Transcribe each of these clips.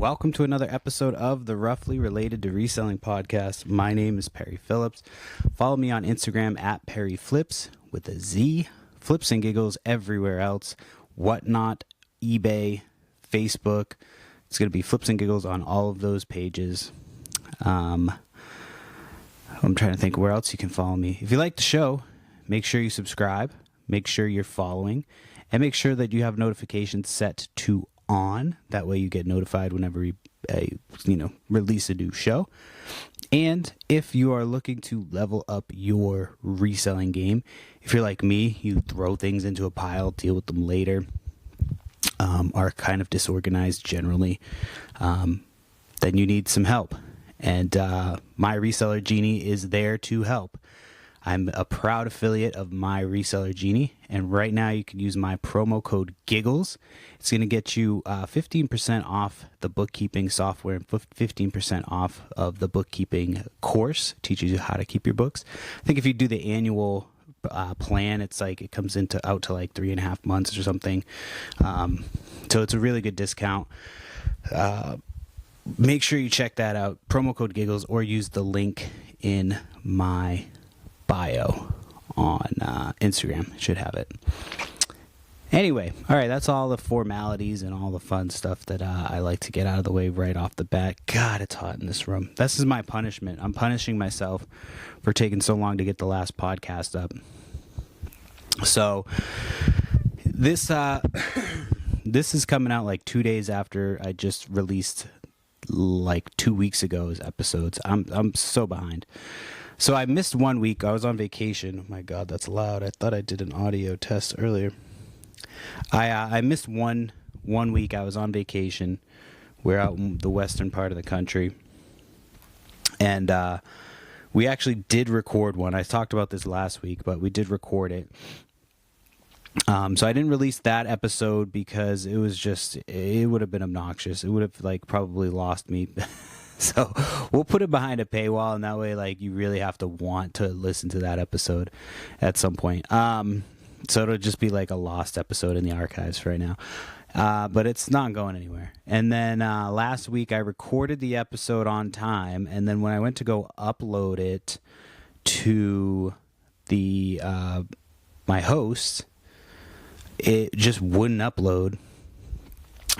welcome to another episode of the Roughly Related to Reselling podcast. My name is Perry Phillips. Follow me on Instagram at Perry Flips with a Z. Flips and giggles everywhere else. Whatnot, eBay, Facebook. It's going to be Flips and Giggles on all of those pages. I'm trying to think where else you can follow me. If you like the show, make sure you subscribe. Make sure you're following. And make sure that you have notifications set to on. That way you get notified whenever we release a new show. And if you are looking to level up your reselling game, if you're like me, you throw things into a pile, deal with them later, are kind of disorganized generally, then you need some help. And My Reseller Genie is there to help. I'm a proud affiliate of My Reseller Genie, and right now you can use my promo code GIGGLES. It's going to get you 15% off the bookkeeping software and 15% off of the bookkeeping course. It teaches you how to keep your books. I think if you do the annual plan, it's like it comes out to like 3.5 months or something. So it's a really good discount. Make sure you check that out. Promo code GIGGLES, or use the link in my bio on Instagram. Should have it. Anyway, all right, that's all the formalities and all the fun stuff that I like to get out of the way right off the bat. God, it's hot in this room. This is my punishment. I'm punishing myself for taking so long to get the last podcast up. So this this is coming out like 2 days after I just released like 2 weeks ago's episodes. I'm so behind. So I missed 1 week. I was on vacation. Oh my God, that's loud. I thought I did an audio test earlier. I missed one week. I was on vacation. We're out in the western part of the country. And we actually did record one. I talked about this last week, but we did record it. So I didn't release that episode because it would have been obnoxious. It would have probably lost me. So we'll put it behind a paywall, and that way you really have to want to listen to that episode at some point. So it'll just be like a lost episode in the archives for right now. But it's not going anywhere. And then last week I recorded the episode on time, and then when I went to go upload it to the my host, it just wouldn't upload.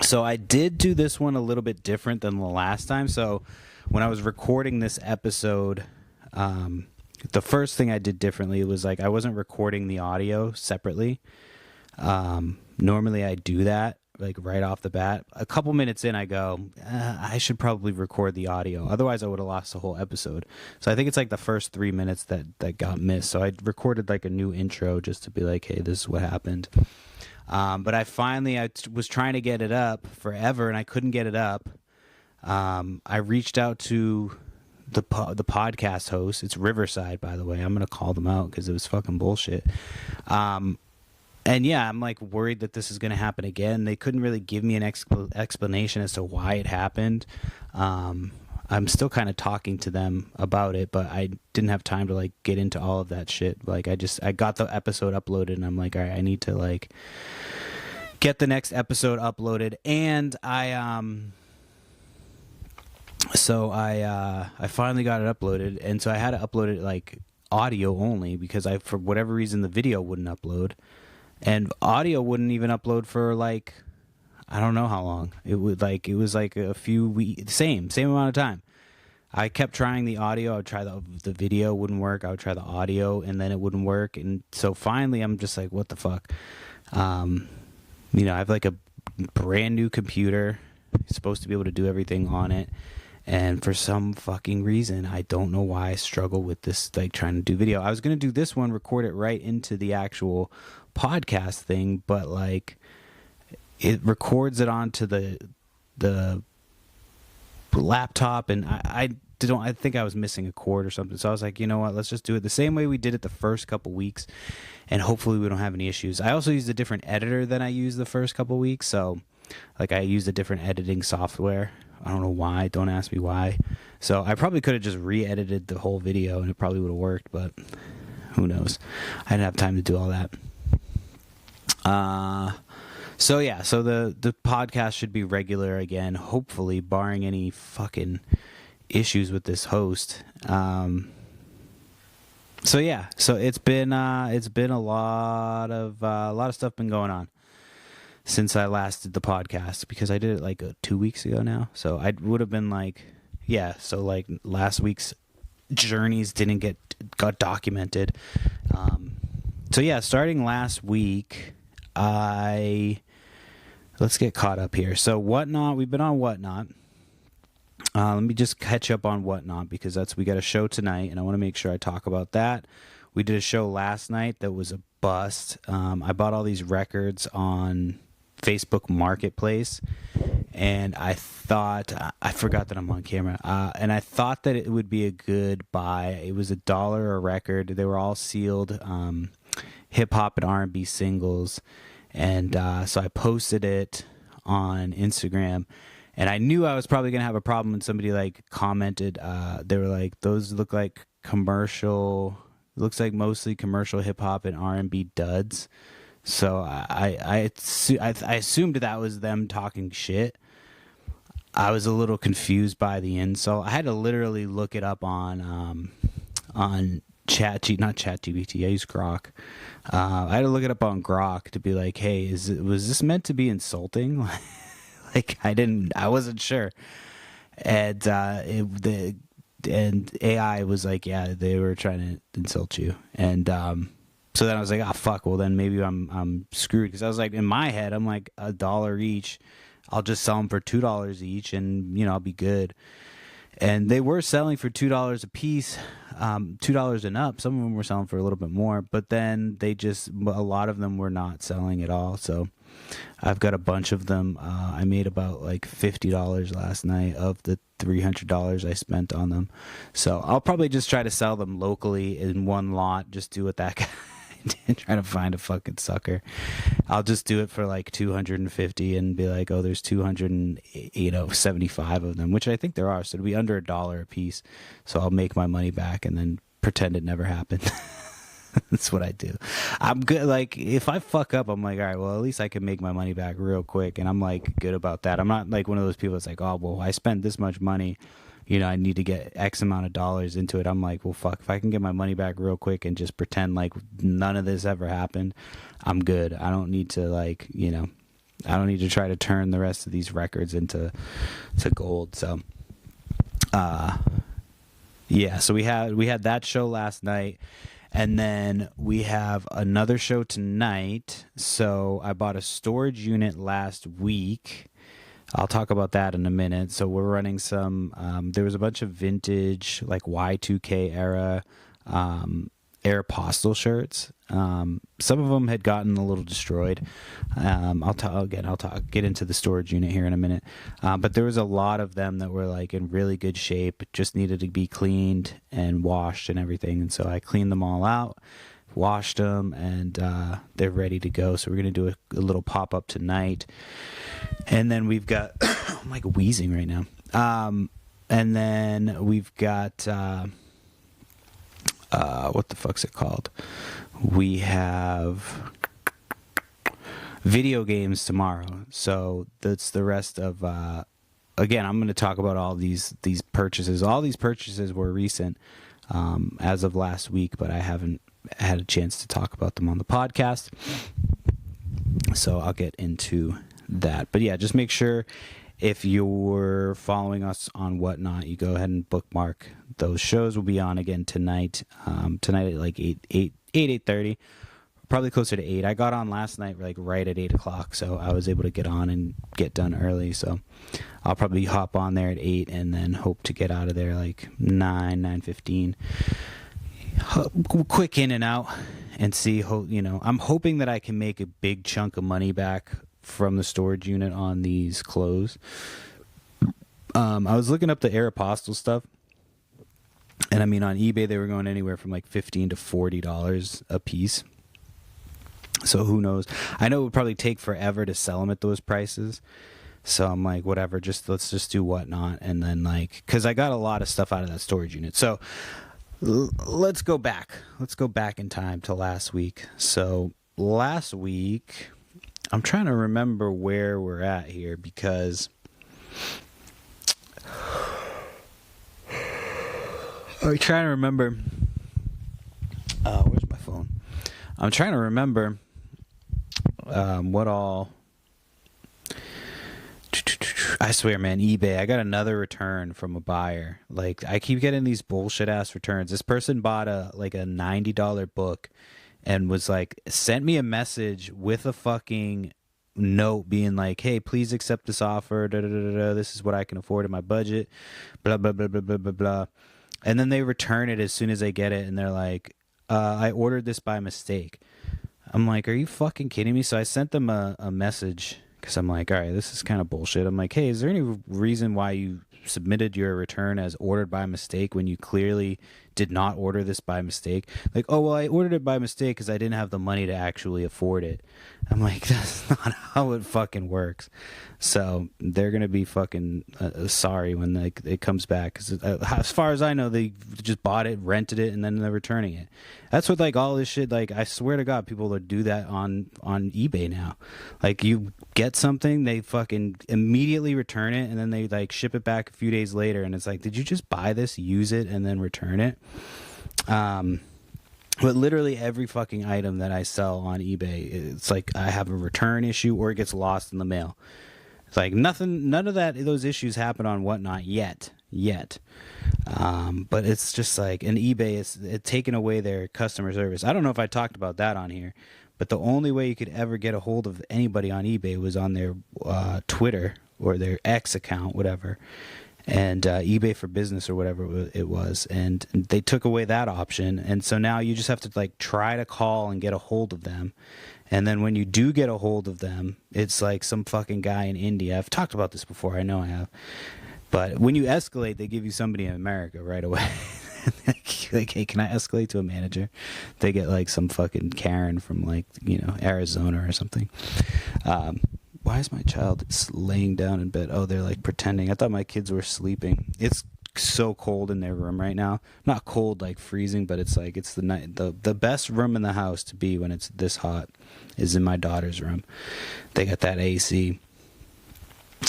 So I did do this one a little bit different than the last time. So when I was recording this episode, the first thing I did differently was I wasn't recording the audio separately. Normally I do that right off the bat. A couple minutes in, I go, I should probably record the audio. Otherwise I would have lost the whole episode. So I think it's the first 3 minutes that got missed. So I recorded a new intro just to be like, hey, this is what happened. But I was trying to get it up forever, and I couldn't get it up. I reached out to the podcast host. It's Riverside, by the way. I'm going to call them out because it was fucking bullshit. And yeah, I'm worried that this is going to happen again. They couldn't really give me an explanation as to why it happened. I'm still kind of talking to them about it, but I didn't have time to get into all of that shit. I got the episode uploaded, and I'm all right, I need to get the next episode uploaded. And I finally got it uploaded, and so I had to upload it audio only because for whatever reason the video wouldn't upload, and audio wouldn't even upload for I don't know how long. It was a few weeks, same amount of time. I kept trying the audio. I would try the video, wouldn't work. I would try the audio, and then it wouldn't work. And so finally, I'm just what the fuck? I have a brand new computer. It's supposed to be able to do everything on it. And for some fucking reason, I don't know why I struggle with this, trying to do video. I was going to do this one, record it right into the actual podcast thing, but it records it onto the laptop, and I think I was missing a cord or something. So I was like, you know what, let's just do it the same way we did it the first couple weeks, and hopefully we don't have any issues. I also used a different editor than I used the first couple weeks, so I used a different editing software. I don't know why. Don't ask me why. So I probably could have just re-edited the whole video, and it probably would have worked, but who knows. I didn't have time to do all that. So yeah, so the podcast should be regular again, hopefully, barring any fucking issues with this host. So yeah, so it's been a lot of stuff been going on since I last did the podcast, because I did it like 2 weeks ago now. So I would have been like, yeah, so like last week's journeys got documented. So yeah, starting last week, let's get caught up here. So Whatnot, we've been on Whatnot. Let me just catch up on Whatnot, because we got a show tonight, and I want to make sure I talk about that. We did a show last night that was a bust. I bought all these records on Facebook Marketplace, and I forgot that I'm on camera, and I thought that it would be a good buy. It was $1 a record. They were all sealed hip-hop and R&B singles, and so I posted it on Instagram, and I knew I was probably going to have a problem when somebody like commented. They were like, those look like looks like mostly commercial hip-hop and R&B duds. So I assumed that was them talking shit. I was a little confused by the insult. I had to literally look it up on not ChatGPT. I use Grok. I had to look it up on Grok to be like, hey, was this meant to be insulting? Like I wasn't sure. And and AI was like, yeah, they were trying to insult you. And so then I was like, oh fuck, well then maybe I'm screwed, because I was like, in my head, I'm like, $1 each. I'll just sell them for $2 each, and I'll be good. And they were selling for $2 a piece, $2 and up. Some of them were selling for a little bit more, but then a lot of them were not selling at all. So I've got a bunch of them. I made about like $50 last night of the $300 I spent on them. So I'll probably just try to sell them locally in one lot. Just do what that guy did, try to find a fucking sucker. I'll just do it for like 250 and be like, oh, there's 275 of them, which I think there are. So it'll be under $1 a piece. So I'll make my money back and then pretend it never happened. That's what I do. I'm good. Like, if I fuck up, I'm like, all right, well, at least I can make my money back real quick. And I'm like good about that. I'm not like one of those people that's like, oh, well, I spent this much money, I need to get X amount of dollars into it. I'm like, well, fuck, if I can get my money back real quick and just pretend like none of this ever happened, I'm good. I don't need to I don't need to try to turn the rest of these records into gold. So, yeah, so we had that show last night. And then we have another show tonight. So I bought a storage unit last week. I'll talk about that in a minute. So we're running there was a bunch of vintage, like Y2K era Aeropostale shirts. Some of them had gotten a little destroyed. I'll get into the storage unit here in a minute. But there was a lot of them that were like in really good shape, just needed to be cleaned and washed and everything. And so I cleaned them all out, washed them, and they're ready to go. So we're going to do a little pop-up tonight. And then we've got, I'm like wheezing right now. And then we've got, what the fuck's it called? We have video games tomorrow. So that's the rest of, again, I'm going to talk about all these purchases. All these purchases were recent, as of last week, but I haven't had a chance to talk about them on the podcast. So I'll get into that. But yeah, just make sure if you're following us on Whatnot, you go ahead and bookmark those shows. Will be on again tonight. Tonight at like 8:30, probably closer to 8. I got on last night like right at 8 o'clock, so I was able to get on and get done early. So I'll probably hop on there at 8 and then hope to get out of there like 9:15. Quick in and out and see. I'm hoping that I can make a big chunk of money back from the storage unit on these clothes. I was looking up the Aeropostale stuff, and I mean on eBay they were going anywhere from like $15 to $40 a piece. So who knows? I know it would probably take forever to sell them at those prices. So I'm like, whatever, let's just do Whatnot, and then like, because I got a lot of stuff out of that storage unit. So let's go back. Let's go back in time to last week. So last week, I'm trying to remember where we're at here because I'm trying to remember. Where's my phone? I'm trying to remember what all. I swear, man, eBay. I got another return from a buyer. Like, I keep getting these bullshit ass returns. This person bought a $90 book and was like, sent me a message with a fucking note being like, hey, please accept this offer. Da, da, da, da, da. This is what I can afford in my budget. Blah, blah, blah, blah, blah, blah, blah. And then they return it as soon as they get it. And they're like, I ordered this by mistake. I'm like, are you fucking kidding me? So I sent them a message because I'm like, all right, this is kind of bullshit. I'm like, hey, is there any reason why you submitted your return as ordered by mistake when you clearly did not order this by mistake? Like, oh, well, I ordered it by mistake because I didn't have the money to actually afford it. I'm like, that's not how it fucking works. So they're going to be fucking sorry when it comes back. Because as far as I know, they just bought it, rented it, and then they're returning it. That's what, like, all this shit, like, I swear to God, people that do that on eBay now. Like, you get something, they fucking immediately return it, and then they, like, ship it back a few days later, and it's like, did you just buy this, use it, and then return it? But literally every fucking item that I sell on eBay, it's like I have a return issue or it gets lost in the mail. It's like none of those issues happen on Whatnot yet. But it's just like, and eBay is taking away their customer service. I don't know if I talked about that on here, but the only way you could ever get a hold of anybody on eBay was on their Twitter or their X account, whatever. And eBay for Business or whatever it was, and they took away that option, and so now you just have to like try to call and get a hold of them, and then when you do get a hold of them, it's like some fucking guy in India. I've talked about this before, I know I have, but when you escalate, they give you somebody in America right away. Like, hey, can I escalate to a manager? They get like some fucking Karen from like, you know, Arizona or something. Why is my child laying down in bed? Oh, they're like pretending. I thought my kids were sleeping. It's so cold in their room right now. Not cold like freezing, but it's like it's the best room in the house to be when it's this hot is in my daughter's room. They got that AC.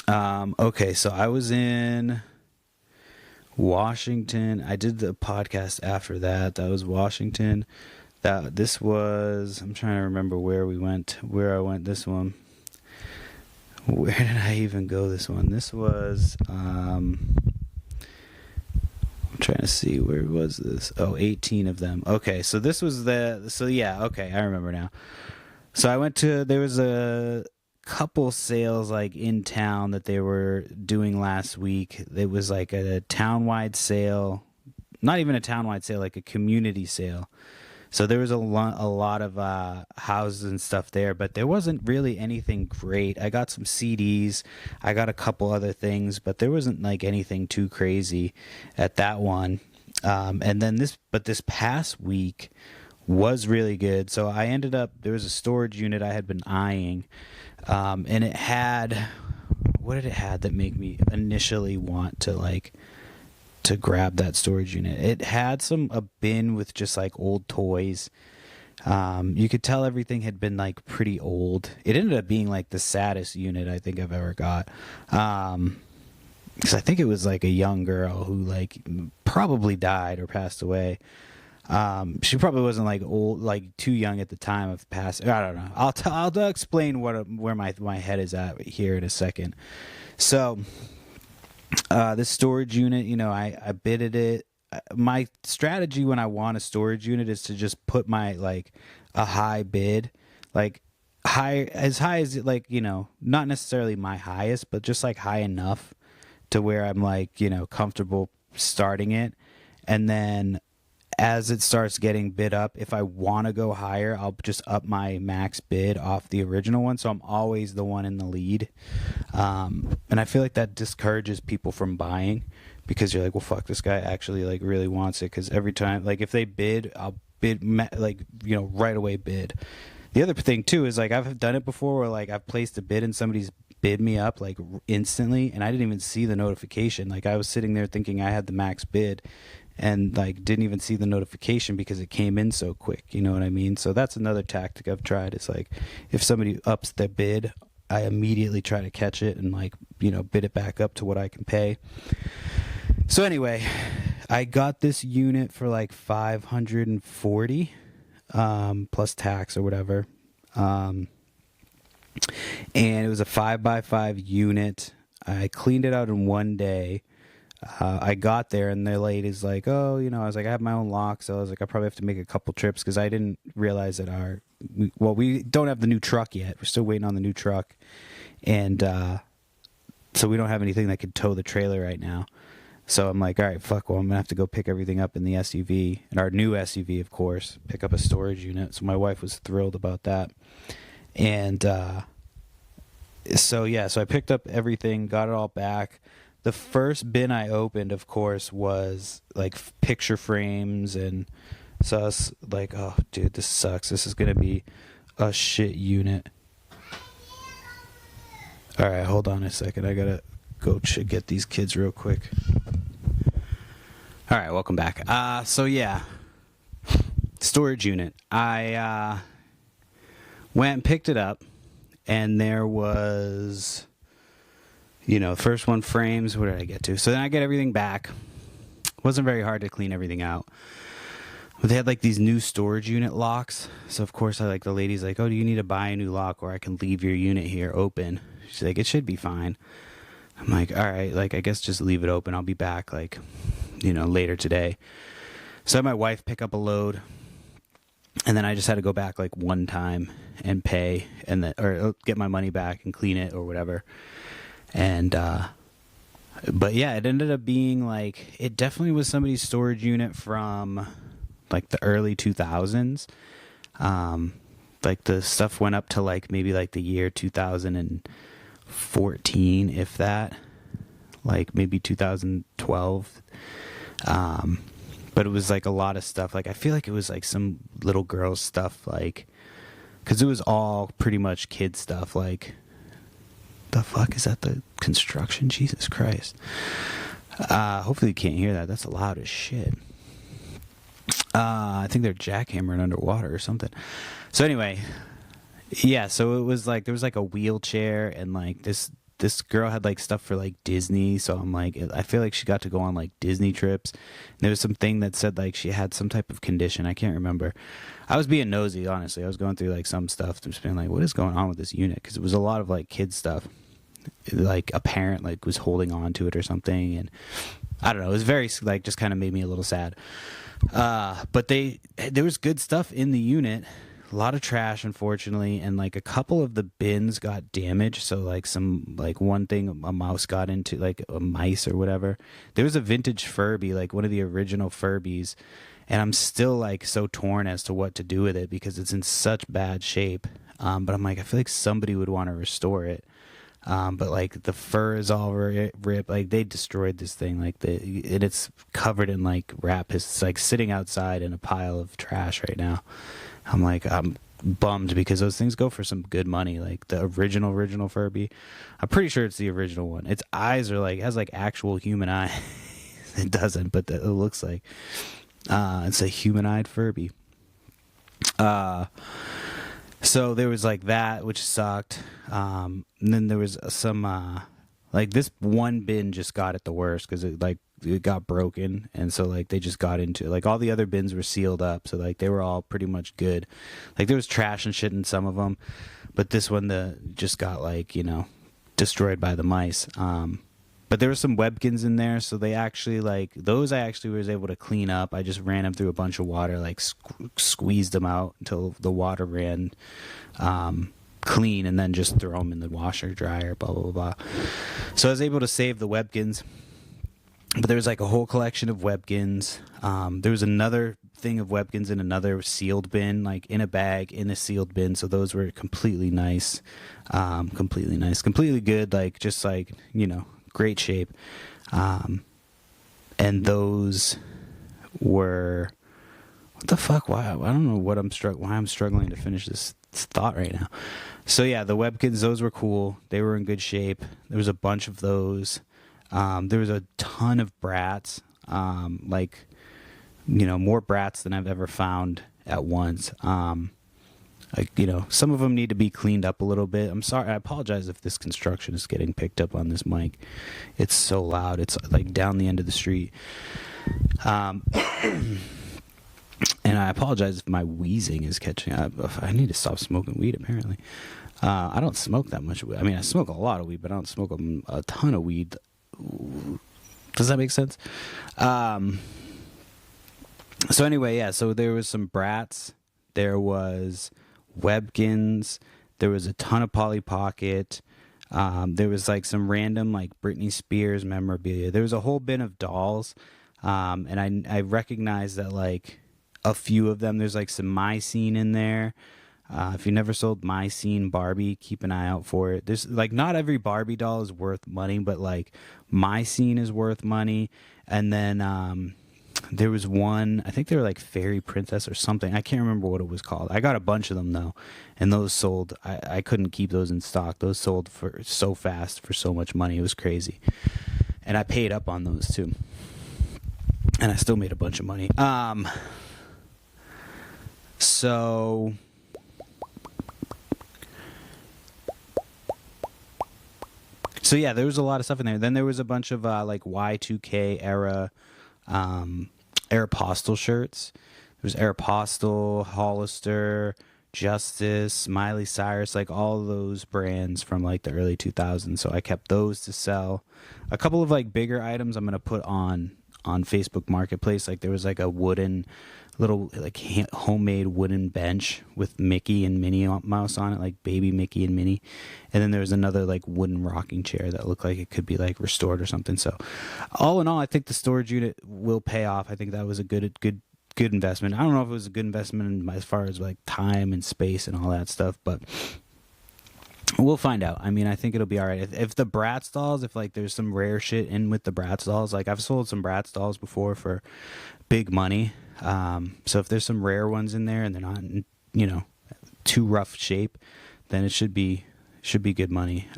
Okay, so I was in Washington. I did the podcast after that. That was Washington. This was, I'm trying to remember where I went this one. Where did I even go this one? This was, I'm trying to see, where was this? Oh, 18 of them. Okay, so this was okay, I remember now. So I went to, there was a couple sales like in town that they were doing last week. It was like a town-wide sale, not even a town-wide sale, like a community sale. So there was a lot of houses and stuff there, but there wasn't really anything great. I got some CDs, I got a couple other things, but there wasn't like anything too crazy at that one. And then this past week was really good. So I ended up, there was a storage unit I had been eyeing, and it had, what did it have that made me initially want to grab that storage unit? It had a bin with just like old toys. You could tell everything had been like pretty old. It ended up being like the saddest unit I think I've ever got. Because I think it was like a young girl who like probably died or passed away. She probably wasn't like old, like too young at the time of passing. I don't know. I'll explain where my head is at here in a second. So, this storage unit, you know, I bidded it. My strategy when I want a storage unit is to just put my like a high bid, like as high as like, you know, not necessarily my highest, but just like high enough to where I'm like, you know, comfortable starting it. And then as it starts getting bid up, if I want to go higher, I'll just up my max bid off the original one. So I'm always the one in the lead. And I feel like that discourages people from buying because you're like, well, fuck, this guy actually like really wants it. Because every time, like if they bid, I'll bid like, you know, right away bid. The other thing too is like I've done it before where like I've placed a bid and somebody's bid me up like instantly and I didn't even see the notification. Like I was sitting there thinking I had the max bid and like didn't even see the notification because it came in so quick. You know what I mean? So that's another tactic I've tried. Is like if somebody ups their bid, I immediately try to catch it and like, you know, bid it back up to what I can pay. So anyway, I got this unit for like $540 plus tax or whatever. And it was a 5x5 unit. I cleaned it out in one day. I got there and the lady's like, oh, you know, I was like, I have my own lock. So I was like, I probably have to make a couple trips because I didn't realize that we don't have the new truck yet. We're still waiting on the new truck. And so we don't have anything that could tow the trailer right now. So I'm like, all right, fuck, well, I'm going to have to go pick everything up in the SUV. And our new SUV, of course, pick up a storage unit. So my wife was thrilled about that. And so I picked up everything, got it all back. The first bin I opened, of course, was like picture frames, and so I was like, oh, dude, this sucks. This is going to be a shit unit. All right, hold on a second. I got to go get these kids real quick. All right, welcome back. Storage unit. I went and picked it up, and there was... You know, first one, frames. What did I get to? So then I get everything back. Wasn't very hard to clean everything out. But they had like these new storage unit locks. So of course the lady's like, oh, do you need to buy a new lock or I can leave your unit here open? She's like, it should be fine. I'm like, all right, like I guess just leave it open. I'll be back like, you know, later today. So I had my wife pick up a load. And then I just had to go back like one time and pay or get my money back and clean it or whatever. And, but yeah, it ended up being like, it definitely was somebody's storage unit from like the early 2000s. Like the stuff went up to like maybe like the year 2014, if that, like maybe 2012. But it was like a lot of stuff. Like, I feel like it was like some little girl stuff, like, cause it was all pretty much kid stuff. Like, the fuck is that? The construction? Jesus Christ. Hopefully you can't hear that. That's loud as shit. I think they're jackhammering underwater or something. So anyway, yeah, so it was like, there was like a wheelchair and like this girl had like stuff for like Disney. So I'm like, I feel like she got to go on like Disney trips. And there was something that said like she had some type of condition. I can't remember. I was being nosy, honestly. I was going through like some stuff, just being like, what is going on with this unit? Because it was a lot of like kid stuff. Like a parent like was holding on to it or something, and I don't know, it was very like just kind of made me a little sad. But there was good stuff in the unit, a lot of trash unfortunately, and like a couple of the bins got damaged. So like one thing, a mouse got into, like a mice or whatever. There was a vintage Furby, like one of the original Furbies, and I'm still like so torn as to what to do with it because it's in such bad shape. But I'm like, I feel like somebody would want to restore it. But like the fur is all ripped. Like they destroyed this thing. Like it's covered in like wrap. It's like sitting outside in a pile of trash right now. I'm bummed because those things go for some good money. Like the original Furby, I'm pretty sure it's the original one. Its eyes are like, it has like actual human eyes. It doesn't, but it looks like it's a human-eyed Furby. So there was like that, which sucked. And then there was some, like this one bin just got it the worst because it got broken. And so like they just got into it. Like all the other bins were sealed up. So like they were all pretty much good. Like there was trash and shit in some of them. But this one just got like, you know, destroyed by the mice. But there were some Webkins in there, so they actually those I actually was able to clean up. I just ran them through a bunch of water, like squeezed them out until the water ran clean, and then just throw them in the washer dryer, blah blah blah. So I was able to save the Webkins, but there was like a whole collection of Webkins. There was another thing of Webkins in another sealed bin, like in a bag in a sealed bin. So those were completely nice, completely good, like just like, you know, great shape. And those were, what the fuck? Why? I don't know why I'm struggling to finish this thought right now. So yeah, the Webkins, those were cool. They were in good shape. There was a bunch of those. There was a ton of brats. Like more brats than I've ever found at once. Some of them need to be cleaned up a little bit. I'm sorry. I apologize if this construction is getting picked up on this mic. It's so loud. It's like down the end of the street. And I apologize if my wheezing is catching up. I need to stop smoking weed, apparently. I don't smoke that much weed. I mean, I smoke a lot of weed, but I don't smoke a ton of weed. Does that make sense? So anyway, yeah, so there was some brats. There was Webkins. There was a ton of Polly Pocket. There was like some random like Britney Spears memorabilia. There was a whole bin of dolls. And I recognize that like a few of them, there's like some My Scene in there. If you never sold My Scene Barbie, keep an eye out for it. There's like not every Barbie doll is worth money, but like My Scene is worth money. And then there was one, I think they were like Fairy Princess or something. I can't remember what it was called. I got a bunch of them though, and those sold. I couldn't keep those in stock. Those sold for so fast for so much money. It was crazy. And I paid up on those too. And I still made a bunch of money. So yeah, there was a lot of stuff in there. Then there was a bunch of like Y2K era Aeropostale shirts. There was Aeropostale, Hollister, Justice, Miley Cyrus, like all those brands from like the early 2000s. So I kept those to sell. A couple of like bigger items I'm going to put on Facebook Marketplace. Like there was like a wooden little like homemade wooden bench with Mickey and Minnie Mouse on it, like baby Mickey and Minnie. And then there was another like wooden rocking chair that looked like it could be like restored or something. So all in all, I think the storage unit will pay off. I think that was a good investment. I don't know if it was a good investment as far as like time and space and all that stuff, but we'll find out. I mean, I think it'll be all right. If the Bratz dolls, if like there's some rare shit in with the Bratz dolls, like I've sold some Bratz dolls before for big money. So if there's some rare ones in there and they're not in, too rough shape, then it should be good money.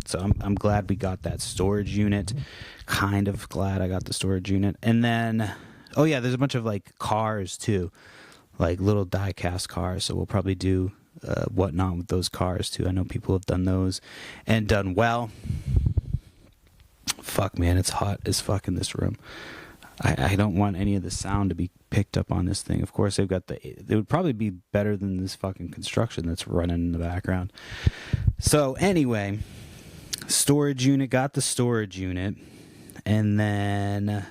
So I'm glad we got that storage unit. Kind of glad I got the storage unit. And then, oh yeah, there's a bunch of like cars too, like little die cast cars. So we'll probably do whatnot with those cars too. I know people have done those and done well. Fuck man, it's hot as fuck in this room. I don't want any of the sound to be picked up on this thing. Of course, they've got it would probably be better than this fucking construction that's running in the background. So anyway, storage unit, got the storage unit. And then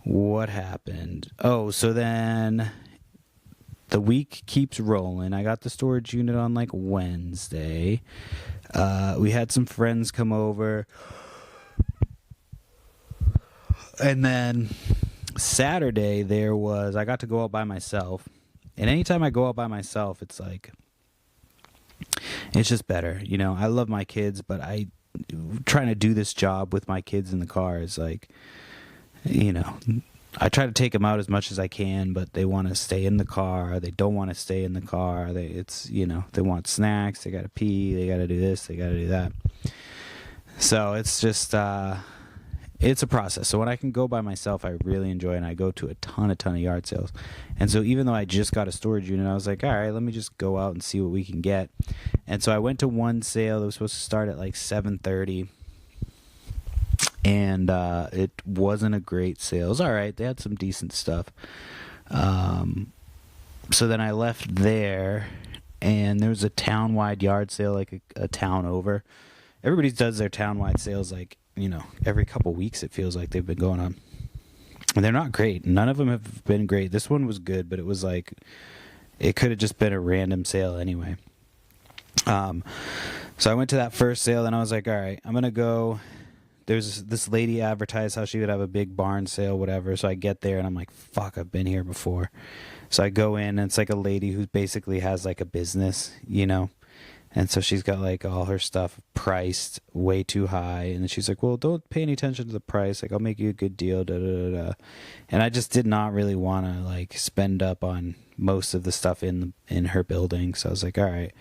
what happened? Oh, so then the week keeps rolling. I got the storage unit on like Wednesday. We had some friends come over. And then Saturday I got to go out by myself. And anytime I go out by myself, it's like, it's just better. I love my kids, but trying to do this job with my kids in the car is like, I try to take them out as much as I can, but they want to stay in the car. They don't want to stay in the car. They want snacks. They got to pee. They got to do this. They got to do that. So it's just, it's a process. So when I can go by myself, I really enjoy it, and I go to a ton of yard sales. And so even though I just got a storage unit, I was like, all right, let me just go out and see what we can get. And so I went to one sale that was supposed to start at like 7:30, and it wasn't a great sale. It was all right. They had some decent stuff. So then I left there, and there was a town-wide yard sale, like a town over. Everybody does their town-wide sales like, every couple weeks. It feels like they've been going on, and they're not great. None of them have been great. This one was good, but it was like, it could have just been a random sale anyway. So I went to that first sale, and I was like, all right, I'm gonna go. There's this lady advertised how she would have a big barn sale, whatever. So I get there, and I'm like, fuck, I've been here before. So I go in, and it's like a lady who basically has like a business, And so she's got like all her stuff priced way too high. And then she's like, well, don't pay any attention to the price. Like, I'll make you a good deal. Da, da, da, da. And I just did not really want to like spend up on most of the stuff in her building. So I was like, all right,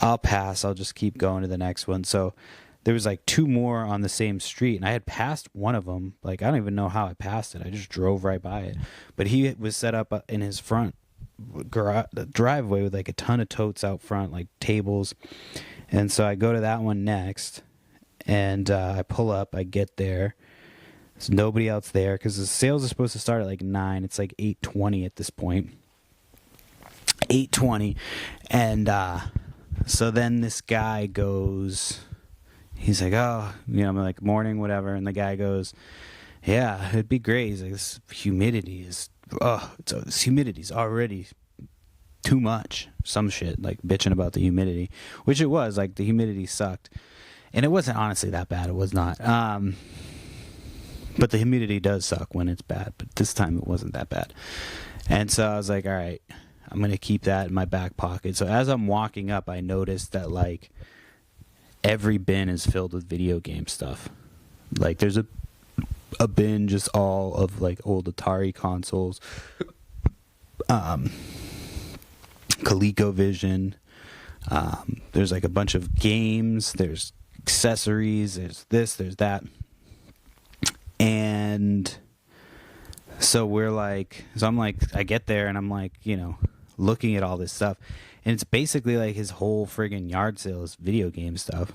I'll pass. I'll just keep going to the next one. So there was like two more on the same street, and I had passed one of them. Like, I don't even know how I passed it. I just drove right by it. But he was set up in his front driveway with like a ton of totes out front, like tables. And so I go to that one next, and I pull up. I get there. There's nobody else there because the sales are supposed to start at like 9. It's like 8:20 at this point. 8:20, and so then this guy goes. He's like, oh, I'm like, morning, whatever. And the guy goes, yeah, it'd be great. He's like, this humidity's already too much. Some shit, like bitching about the humidity, which it was. Like, the humidity sucked. And it wasn't honestly that bad. It was not. But the humidity does suck when it's bad. But this time it wasn't that bad. And so I was like, all right, I'm going to keep that in my back pocket. So as I'm walking up, I noticed that, like, every bin is filled with video game stuff. Like, there's a bin just all of like old Atari consoles, ColecoVision. There's like a bunch of games. There's accessories. There's this. There's that. And so I'm like, I get there and I'm like, looking at all this stuff. And it's basically like his whole friggin' yard sale is video game stuff.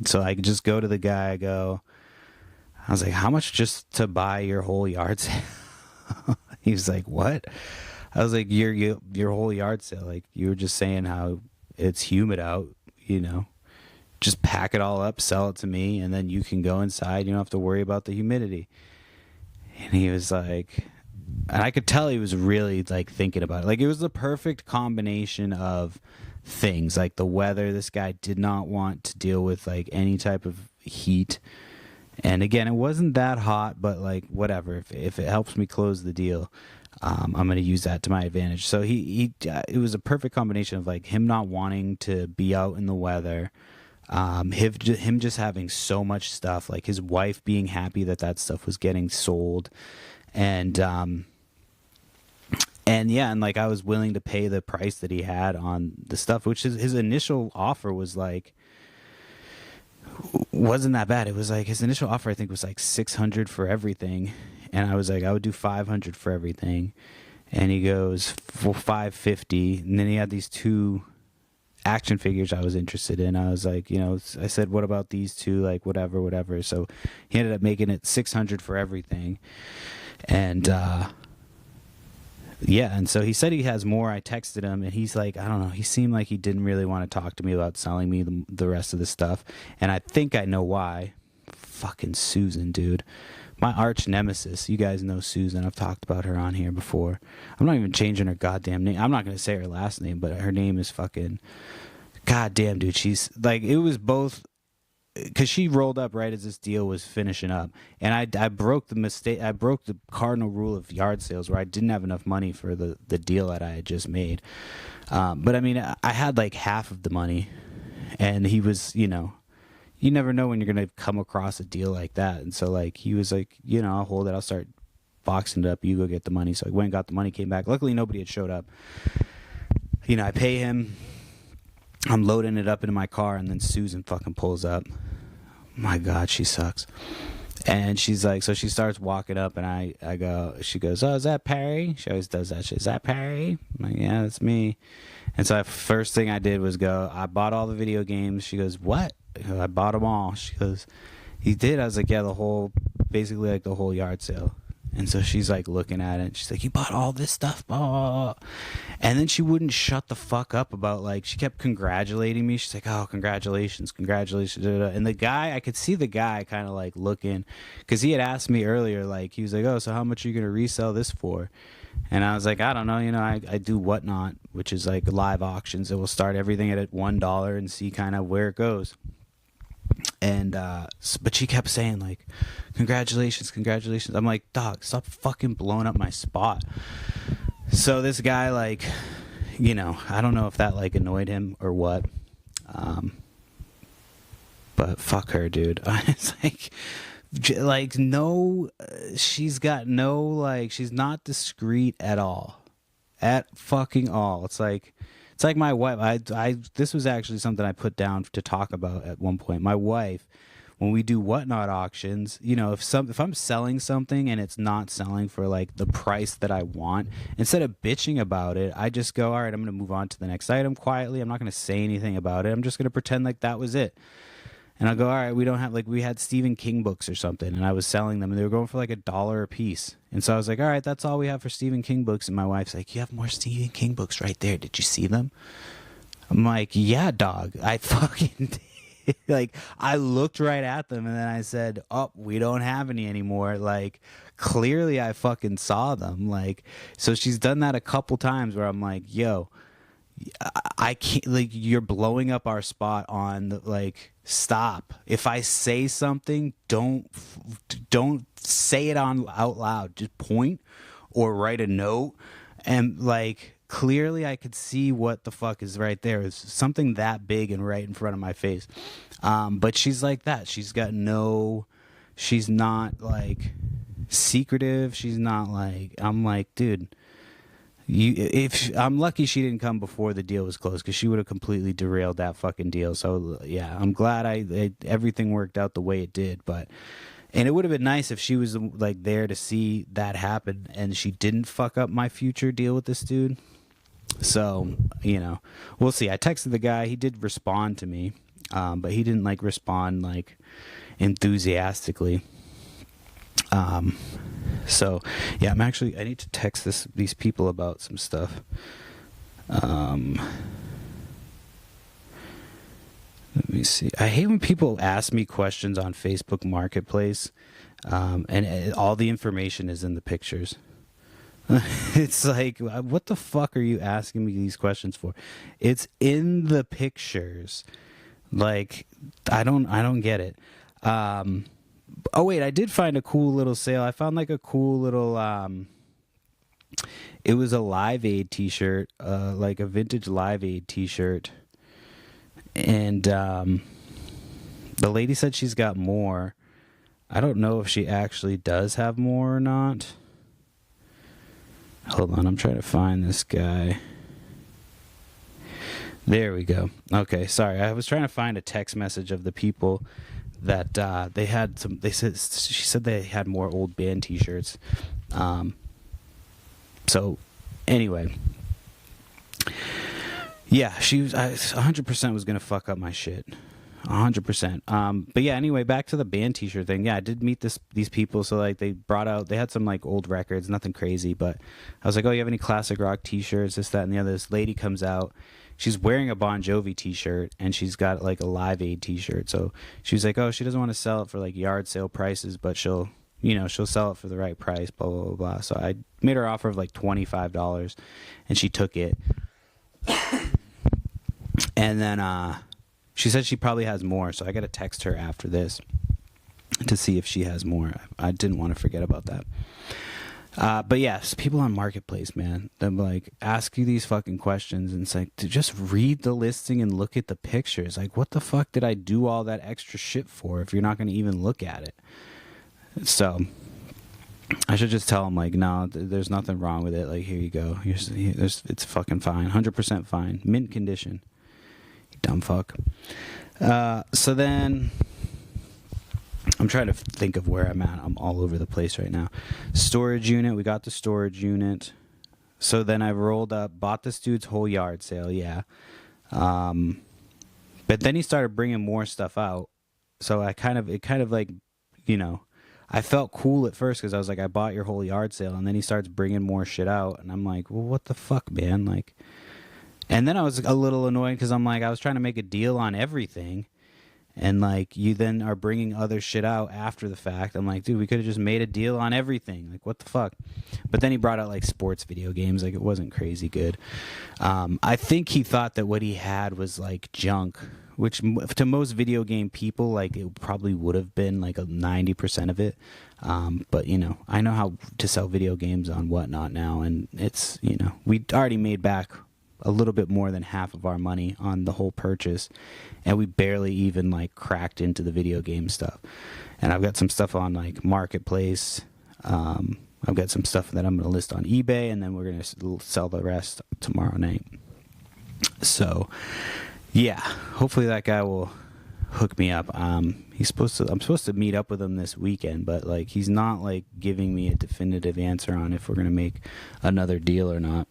So I just go to the guy, I was like, how much just to buy your whole yard sale? He was like, what? I was like, your whole yard sale. Like, you were just saying how it's humid out, just pack it all up, sell it to me, and then you can go inside. You don't have to worry about the humidity. And he was like, and I could tell he was really like thinking about it. Like, it was the perfect combination of things. Like, the weather, this guy did not want to deal with like any type of heat. And again, it wasn't that hot, but like, whatever. If it helps me close the deal, I'm going to use that to my advantage. So it was a perfect combination of like him not wanting to be out in the weather, him just having so much stuff, like his wife being happy that stuff was getting sold, and like I was willing to pay the price that he had on the stuff, which his initial offer was like, wasn't that bad. It was like his initial offer I think was like $600 for everything, and I was like, I would do $500 for everything, and he goes for $550, and then he had these two action figures I was interested in. I was like, I said, what about these two? Like, whatever. So he ended up making it $600 for everything, and and so he said he has more. I texted him, and he's like, I don't know. He seemed like he didn't really want to talk to me about selling me the rest of the stuff, and I think I know why. Fucking Susan, dude. My arch nemesis. You guys know Susan. I've talked about her on here before. I'm not even changing her goddamn name. I'm not going to say her last name, but her name is fucking... Goddamn, dude. She's like... It was both... Because she rolled up right as this deal was finishing up. And I broke the mistake. I broke the cardinal rule of yard sales where I didn't have enough money for the deal that I had just made. But I mean, I had like half of the money. And he was, you never know when you're going to come across a deal like that. And so, like, he was like, I'll hold it. I'll start boxing it up. You go get the money. So I went and got the money, came back. Luckily, nobody had showed up. I pay him. I'm loading it up into my car, and then Susan fucking pulls up. My God, she sucks. And she's like, so she starts walking up, and I go, she goes, oh, is that Perry? She always does that shit. Is that Perry? I'm like, yeah, that's me. And so first thing I did was go, I bought all the video games. She goes, what? I bought them all. She goes, you did? I was like, yeah, basically like the whole yard sale. And so she's like looking at it. She's like, you bought all this stuff? Blah, blah, blah. And then she wouldn't shut the fuck up about, like, she kept congratulating me. She's like, oh, congratulations. And the guy, I could see the guy kind of like looking, because he had asked me earlier, like, he was like, oh, so how much are you going to resell this for? And I was like, I don't know. I do Whatnot, which is like live auctions. It will start everything at $1 and see kind of where it goes. And but she kept saying like, congratulations. I'm like, dog, stop fucking blowing up my spot. So this guy, like, I don't know if that like annoyed him or what, but fuck her, dude. It's like no, she's got no, like, she's not discreet at all, at fucking all. It's like my wife. This was actually something I put down to talk about at one point. My wife, when we do whatnot auctions, you know, if I'm selling something and it's not selling for like the price that I want, instead of bitching about it, I just go, all right, I'm going to move on to the next item quietly. I'm not going to say anything about it. I'm just going to pretend like that was it. And I'll go, all right, we don't have, like, we had Stephen King books or something, and I was selling them, and they were going for like $1 a piece. And so I was like, all right, that's all we have for Stephen King books. And my wife's like, you have more Stephen King books right there. Did you see them? I'm like, yeah, dog. I fucking did. Like, I looked right at them, and then I said, oh, we don't have any anymore. Like, clearly I fucking saw them. Like, so she's done that a couple times where I'm like, yo, I can't, like, you're blowing up our spot on the, like, stop. If I say something, don't say it out loud. Just point or write a note. And like, clearly I could see what the fuck is right there. It's something that big and right in front of my face. But she's like that. She's not like secretive. She's not like, I'm like, dude, if I'm lucky she didn't come before the deal was closed, because she would have completely derailed that fucking deal. So yeah, I'm glad everything worked out the way it did. And it would have been nice if she was like there to see that happen and she didn't fuck up my future deal with this dude. So, you know, we'll see. I texted the guy. He did respond to me, but he didn't like respond like enthusiastically. So yeah, I need to text these people about some stuff. Let me see. I hate when people ask me questions on Facebook Marketplace, and all the information is in the pictures. It's like, what the fuck are you asking me these questions for? It's in the pictures. Like, I don't get it. Oh wait, I did find a cool little sale. I found like a cool little it was a Live Aid t-shirt, like a vintage Live Aid t-shirt. And the lady said she's got more. I don't know if she actually does have more or not. Hold on, I'm trying to find this guy. There we go. Okay, sorry. I was trying to find a text message of the people that they had some. She said they had more old band T-shirts. So anyway, yeah, she was 100% was gonna fuck up my shit. 100%. But yeah, anyway, back to the band T-shirt thing. Yeah, I did meet these people. So like, they had some like old records, nothing crazy. But I was like, oh, you have any classic rock T-shirts? This, that, and the other. This lady comes out. She's wearing a Bon Jovi T-shirt, and she's got like a Live Aid T-shirt. So she was like, oh, she doesn't want to sell it for like yard sale prices, but she'll sell it for the right price, blah, blah, blah, blah. So I made her offer of like $25, and she took it. And then she said she probably has more, so I got to text her after this to see if she has more. I didn't want to forget about that. But yes, people on Marketplace, man, they're like, ask you these fucking questions, and it's like, to just read the listing and look at the pictures. Like, what the fuck did I do all that extra shit for if you're not going to even look at it? So I should just tell them, like, no, there's nothing wrong with it. Like, here you go. It's fucking fine. 100% fine. Mint condition. You dumb fuck. So then I'm trying to think of where I'm at. I'm all over the place right now. Storage unit. We got the storage unit. So then I rolled up, bought this dude's whole yard sale. Yeah. But then he started bringing more stuff out. So it kind of like, you know, I felt cool at first because I was like, I bought your whole yard sale. And then he starts bringing more shit out. And I'm like, well, what the fuck, man? Like, and then I was a little annoyed because I'm like, I was trying to make a deal on everything. And like, you then are bringing other shit out after the fact. I'm like, dude, we could have just made a deal on everything. Like, what the fuck? But then he brought out like sports video games. Like, it wasn't crazy good. I think he thought that what he had was like junk, which to most video game people, like, it probably would have been like a 90% of it. But you know, I know how to sell video games on Whatnot now. And it's, you know, we already made back a little bit more than half of our money on the whole purchase, and we barely even like cracked into the video game stuff. And I've got some stuff on like Marketplace. I've got some stuff that I'm going to list on eBay, and then we're going to sell the rest tomorrow night. So yeah, hopefully that guy will hook me up. I'm supposed to meet up with him this weekend, but like he's not like giving me a definitive answer on if we're gonna make another deal or not.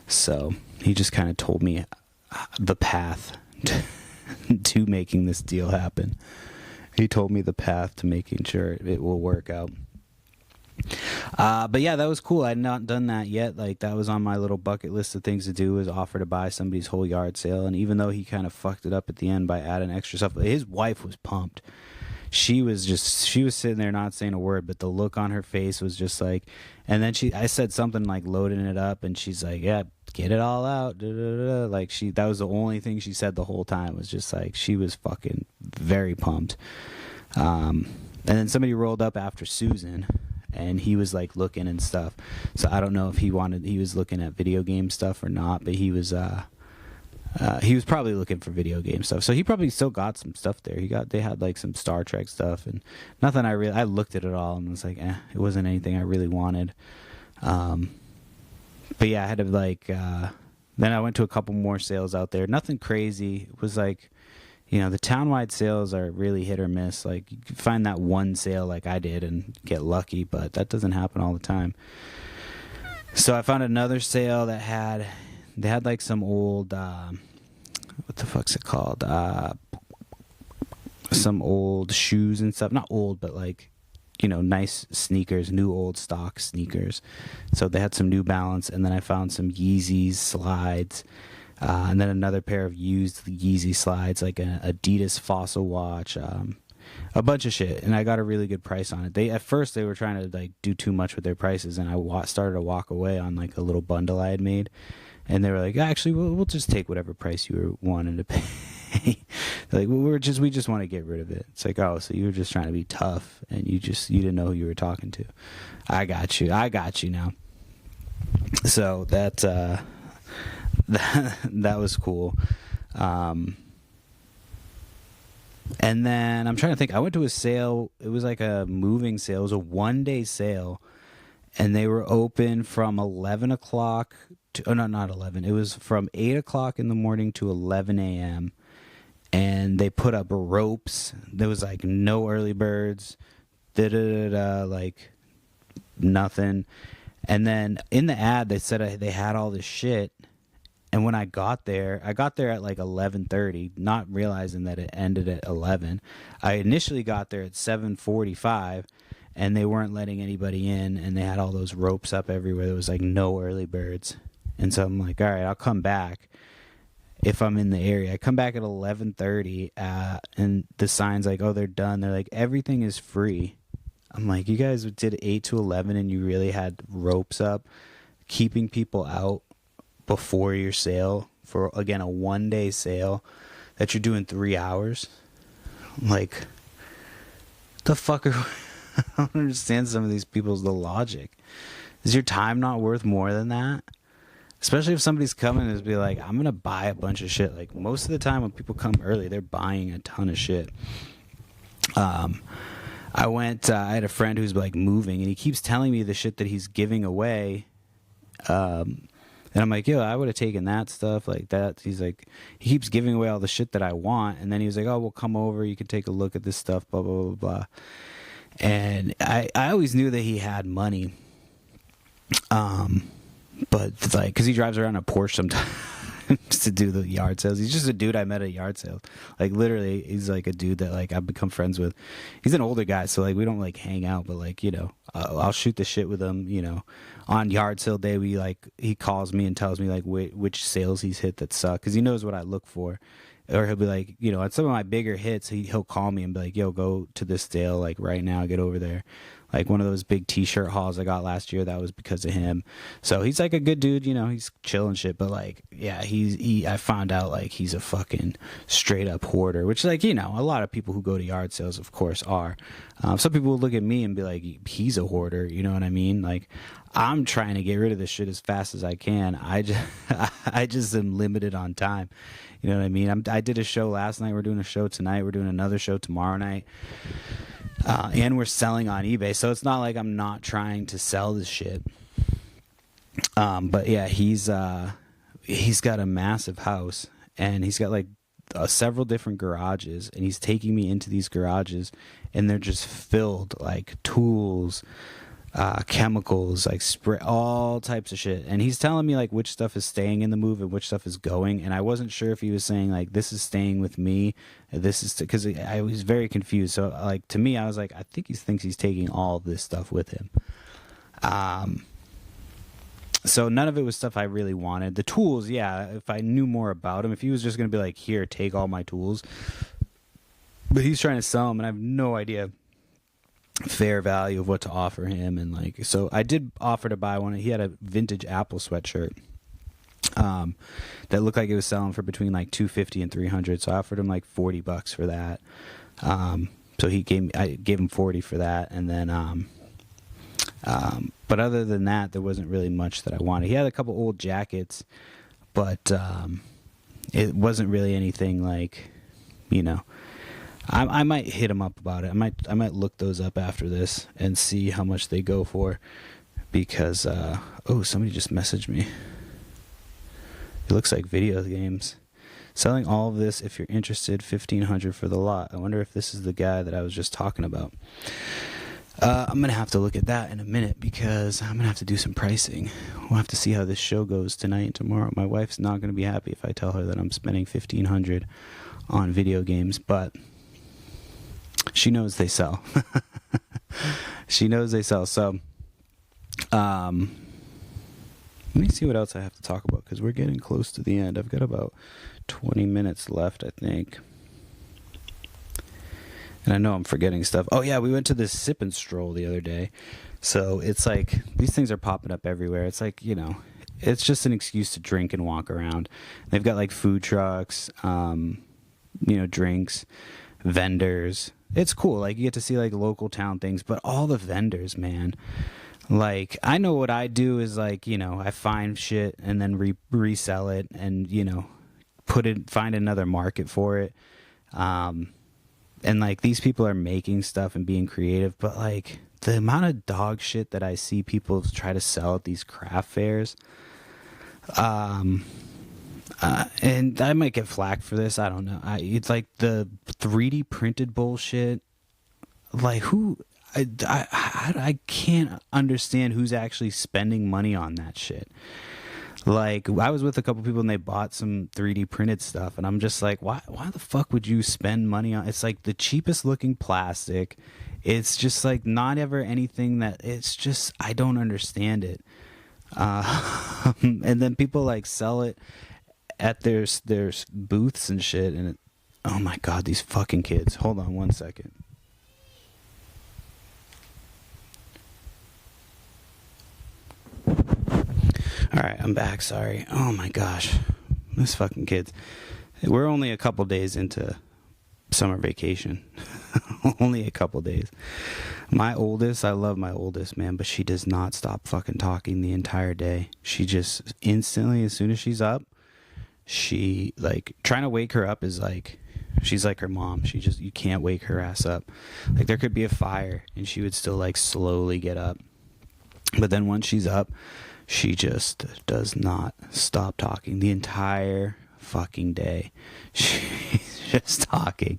So he just kind of told me the path to making this deal happen. He told me the path to making sure it will work out. But yeah, that was cool. I had not done that yet. Like that was on my little bucket list of things to do, was offer to buy somebody's whole yard sale. And even though he kind of fucked it up at the end by adding extra stuff, his wife was pumped. She was sitting there not saying a word, but the look on her face was just like, and then I said something like loading it up, and she's like, yeah, get it all out. Da, da, da. Like that was the only thing she said the whole time, was just like, she was fucking very pumped. And then somebody rolled up after Susan, and he was like looking and stuff. So I don't know if he was looking at video game stuff or not, but he was probably looking for video game stuff. So he probably still got some stuff there. They had like some Star Trek stuff, and nothing I looked at it all and was like, it wasn't anything I really wanted. But yeah, I had to like, then I went to a couple more sales out there. Nothing crazy. It was like, the town-wide sales are really hit or miss. Like, you can find that one sale like I did and get lucky, but that doesn't happen all the time. So I found another sale they had like some old, what the fuck's it called? Some old shoes and stuff. Not old, but like, nice sneakers, new old stock sneakers. So they had some New Balance, and then I found some Yeezys slides. And then another pair of used Yeezy slides, like an Adidas Fossil watch, a bunch of shit. And I got a really good price on it. At first they were trying to like do too much with their prices, and I started to walk away on like a little bundle I had made. And they were like, actually, we'll just take whatever price you were wanting to pay. Like, we just want to get rid of it. It's like, oh, so you were just trying to be tough, and you didn't know who you were talking to. I got you now. So that was cool. And then I'm trying to think. I went to a sale. It was like a moving sale. It was a one-day sale, and they were open from 11 o'clock to, oh no, not 11. It was from 8 o'clock in the morning to 11 a.m. And they put up ropes. There was like no early birds, like nothing. And then in the ad, they said they had all this shit. And when I got there at like 11:30, not realizing that it ended at 11. I initially got there at 7:45, and they weren't letting anybody in, and they had all those ropes up everywhere. There was like no early birds. And so I'm like, all right, I'll come back if I'm in the area. I come back at 11:30, and the sign's like, oh, they're done. They're like, everything is free. I'm like, you guys did 8 to 11, and you really had ropes up, keeping people out before your sale for, again, a one-day sale that you're doing 3 hours. Like, the fuck I don't understand some of these people's the logic. Is your time not worth more than that? Especially if somebody's coming and be like, I'm gonna buy a bunch of shit. Like, most of the time when people come early, they're buying a ton of shit. I had a friend who's like moving, and he keeps telling me the shit that he's giving away. And I'm like, yo, I would have taken that stuff like that. He's like, he keeps giving away all the shit that I want. And then he was like, oh, we'll come over. You can take a look at this stuff, blah, blah, blah, blah. And I always knew that he had money. But it's like, because he drives around a Porsche sometimes to do the yard sales. He's just a dude I met at yard sales. Like, literally, he's like a dude that like I've become friends with. He's an older guy, so like we don't like hang out, but like, I'll shoot the shit with him. On yard sale day, he calls me and tells me like which sales he's hit that suck, because he knows what I look for. Or he'll be like, at some of my bigger hits, he'll call me and be like, yo, go to this sale like right now, get over there. Like one of those big t-shirt hauls I got last year, that was because of him. So he's like a good dude, he's chill and shit. But like, yeah, I found out like he's a fucking straight up hoarder, which like, a lot of people who go to yard sales, of course, are. Some people will look at me and be like, he's a hoarder. You know what I mean? Like, I'm trying to get rid of this shit as fast as I can. I just am limited on time. You know what I mean? I did a show last night. We're doing a show tonight. We're doing another show tomorrow night. And we're selling on eBay. So it's not like I'm not trying to sell this shit. But yeah, he's got a massive house, and he's got like several different garages, and he's taking me into these garages, and they're just filled, like tools, chemicals, like spray, all types of shit. And he's telling me like which stuff is staying in the move and which stuff is going. And I wasn't sure if he was saying like this is staying with me, this is because I was very confused. So like to me, I was like, I think he thinks he's taking all of this stuff with him. So none of it was stuff I really wanted. The tools, yeah, if I knew more about him, if he was just going to be like, here, take all my tools. But he's trying to sell them, and I have no idea fair value of what to offer him. And like, so I did offer to buy one. He had a vintage Apple sweatshirt that looked like it was selling for between like $250 and $300. So I offered him like $40 for that. So I gave him 40 for that, and then but other than that, there wasn't really much that I wanted. He had a couple old jackets, but it wasn't really anything like, you know. I might hit him up about it. I might look those up after this and see how much they go for, because somebody just messaged me. It looks like video games. Selling all of this if you're interested, $1,500 for the lot. I wonder if this is the guy that I was just talking about. I'm going to have to look at that in a minute, because I'm going to have to do some pricing. We'll have to see how this show goes tonight and tomorrow. My wife's not going to be happy if I tell her that I'm spending $1,500 on video games, but she knows they sell. She knows they sell. So, let me see what else I have to talk about, because we're getting close to the end. I've got about 20 minutes left, I think. And I know I'm forgetting stuff. Oh, yeah, we went to this sip and stroll the other day. So it's like, these things are popping up everywhere. It's like, you know, it's just an excuse to drink and walk around. They've got like food trucks, drinks, vendors. It's cool. Like, you get to see like local town things, but all the vendors, man. Like, I know what I do is like, you know, I find shit and then resell it, and, you know, find another market for it. And like, these people are making stuff and being creative, but like the amount of dog shit that I see people try to sell at these craft fairs, and I might get flack for this, I don't know. It's like the 3D printed bullshit. Like, I can't understand who's actually spending money on that shit. Like, I was with a couple people and they bought some 3D printed stuff, and I'm just like, why the fuck would you spend money on? It's like the cheapest looking plastic. It's just like not ever anything that, it's just, I don't understand it. And then people like sell it at their booths and shit, and oh my god, these fucking kids. Hold on one second. Alright, I'm back, sorry. Oh my gosh. Those fucking kids. We're only a couple days into summer vacation. Only a couple days. My oldest, I love my oldest, man, but she does not stop fucking talking the entire day. She just instantly, as soon as she's up, she, like, trying to wake her up is like, she's like her mom. You can't wake her ass up. Like, there could be a fire and she would still, like, slowly get up. But then once she's up, she just does not stop talking the entire fucking day. She's just talking.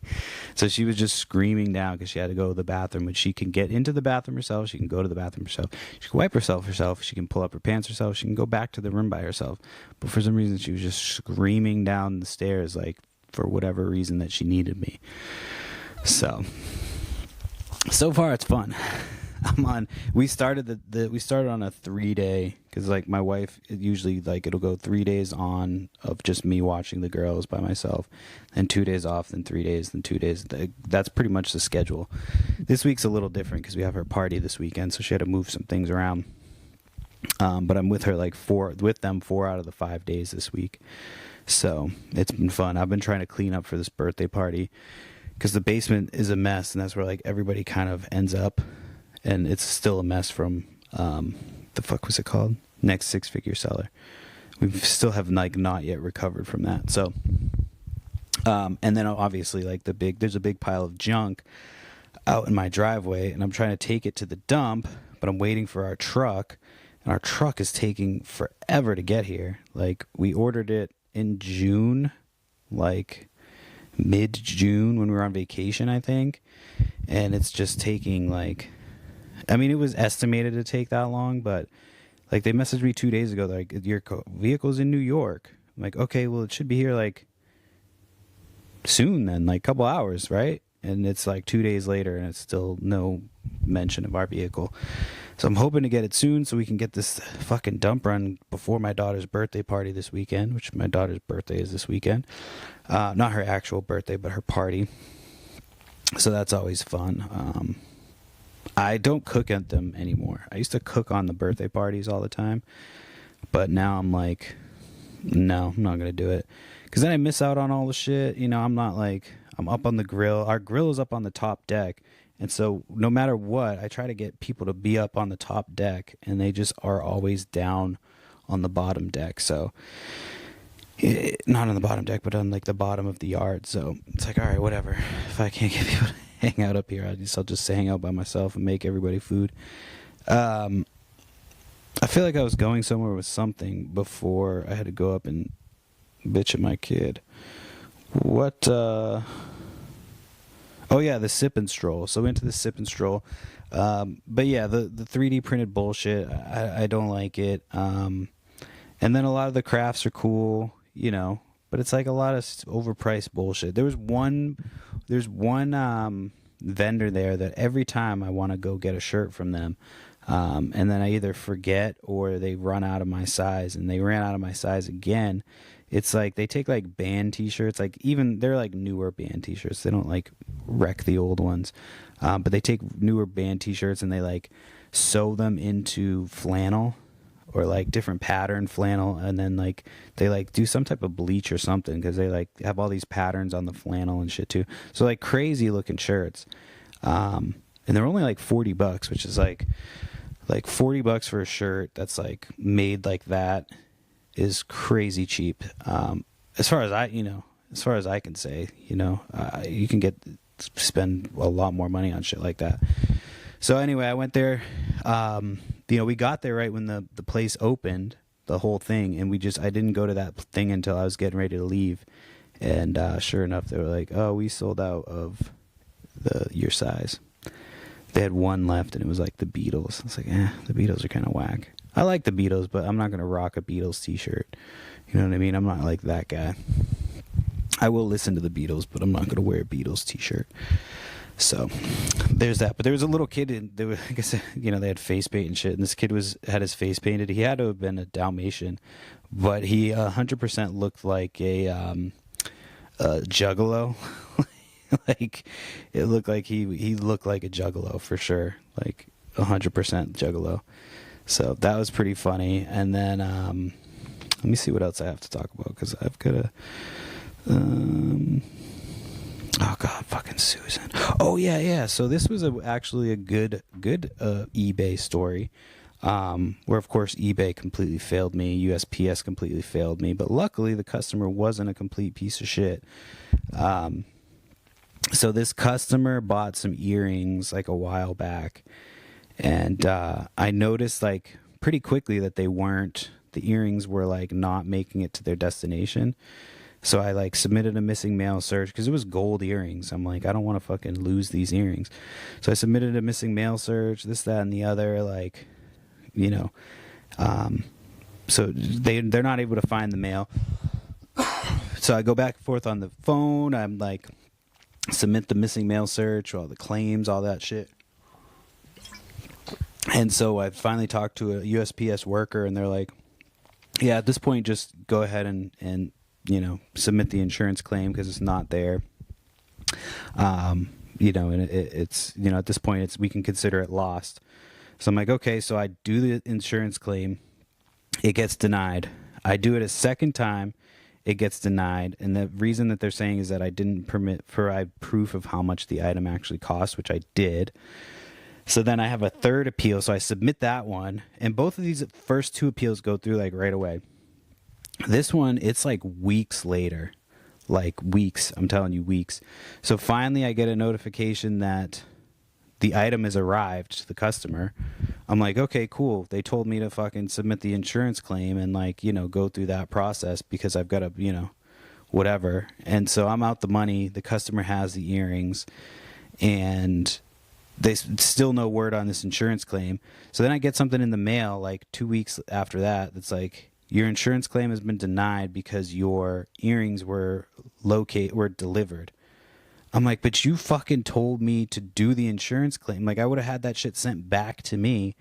So she was just screaming down because she had to go to the bathroom, but she can get into the bathroom herself. She can go to the bathroom herself. She can wipe herself. She can pull up her pants herself. She can go back to the room by herself. But for some reason, she was just screaming down the stairs, like, for whatever reason that she needed me. So far it's fun. We started on a 3-day, because like my wife, usually like it'll go 3 days on of just me watching the girls by myself, then 2 days off, then 3 days, then 2 days. That's pretty much the schedule. This week's a little different because we have her party this weekend, so she had to move some things around. But I'm with her with them 4 out of the 5 days this week, so it's been fun. I've been trying to clean up for this birthday party because the basement is a mess, and that's where like everybody kind of ends up. And it's still a mess from, the fuck was it called? Next Six Figure Seller. We still have like not yet recovered from that. So, and then obviously like there's a big pile of junk out in my driveway, and I'm trying to take it to the dump, but I'm waiting for our truck, and our truck is taking forever to get here. Like, we ordered it in June, like, mid-June when we were on vacation, I think. And it's just taking like, I mean, it was estimated to take that long, but like they messaged me 2 days ago, like, your vehicle's in New York. I'm like, okay, well, it should be here like soon then, like a couple hours, right? And it's like 2 days later and it's still no mention of our vehicle. So I'm hoping to get it soon so we can get this fucking dump run before my daughter's birthday party this weekend, which my daughter's birthday is this weekend. Not her actual birthday, but her party. So that's always fun. I don't cook at them anymore. I used to cook on the birthday parties all the time. But now I'm like, no, I'm not going to do it. Because then I miss out on all the shit. You know, I'm not like, I'm up on the grill. Our grill is up on the top deck. And so no matter what, I try to get people to be up on the top deck, and they just are always down on the bottom deck. So not on the bottom deck, but on like the bottom of the yard. So it's like, all right, whatever. If I can't get people to hang out up here, I'll just hang out by myself and make everybody food. I feel like I was going somewhere with something before I had to go up and bitch at my kid. What, oh yeah, the sip and stroll. So into the sip and stroll. But yeah, the 3D printed bullshit, I don't like it. And then a lot of the crafts are cool, you know, but it's like a lot of overpriced bullshit. There's one vendor there that every time I want to go get a shirt from them, and then I either forget or they run out of my size, and they ran out of my size again. It's like they take like band t-shirts, like even they're like newer band t-shirts. They don't like wreck the old ones. But they take newer band t-shirts and they like sew them into flannel or like different pattern flannel. And then like they like do some type of bleach or something because they like have all these patterns on the flannel and shit too. So like crazy looking shirts. And they're only like $40, which is like $40 for a shirt that's like made like that is crazy cheap. As far as I can say, you know, you can spend a lot more money on shit like that. So anyway, I went there. You know, we got there right when the place opened, the whole thing, and I didn't go to that thing until I was getting ready to leave. And sure enough, they were like, "Oh, we sold out of your size." They had one left, and it was like the Beatles. I was like, the Beatles are kind of whack. I like the Beatles, but I'm not going to rock a Beatles t-shirt. You know what I mean? I'm not like that guy. I will listen to the Beatles, but I'm not going to wear a Beatles t-shirt. So there's that. But there was a little kid, I guess, you know, they had face paint and shit, and this kid had his face painted. He had to have been a Dalmatian, but he 100% looked like a juggalo. Like, it looked like he looked like a juggalo for sure, like 100% juggalo. So that was pretty funny. And then let me see what else I have to talk about, because I've got a oh god, fucking Susan. Oh yeah. So this was actually a good eBay story, where of course eBay completely failed me, USPS completely failed me, but luckily the customer wasn't a complete piece of shit. So this customer bought some earrings like a while back, and I noticed like pretty quickly that the earrings were like not making it to their destination. So I like submitted a missing mail search because it was gold earrings. I'm like, I don't want to fucking lose these earrings. So I submitted a missing mail search, this, that, and the other, like, you know. So they're not able to find the mail. So I go back and forth on the phone. I'm like, submit the missing mail search, all the claims, all that shit. And so I finally talked to a USPS worker, and they're like, yeah, at this point, just go ahead and you know, submit the insurance claim because it's not there. You know, and it's, you know, at this point, we can consider it lost. So I'm like, okay, so I do the insurance claim. It gets denied. I do it a second time. It gets denied. And the reason that they're saying is that I didn't provide proof of how much the item actually cost, which I did. So then I have a third appeal. So I submit that one. And both of these first two appeals go through like right away. This one, it's like weeks later. Like weeks. I'm telling you, weeks. So finally I get a notification that the item has arrived to the customer. I'm like, okay, cool. They told me to fucking submit the insurance claim and, like, you know, go through that process because I've got to, you know, whatever. And so I'm out the money. The customer has the earrings, and they still no word on this insurance claim. So then I get something in the mail like 2 weeks after that that's like, your insurance claim has been denied because your earrings were delivered. I'm like, but you fucking told me to do the insurance claim. Like, I would have had that shit sent back to me.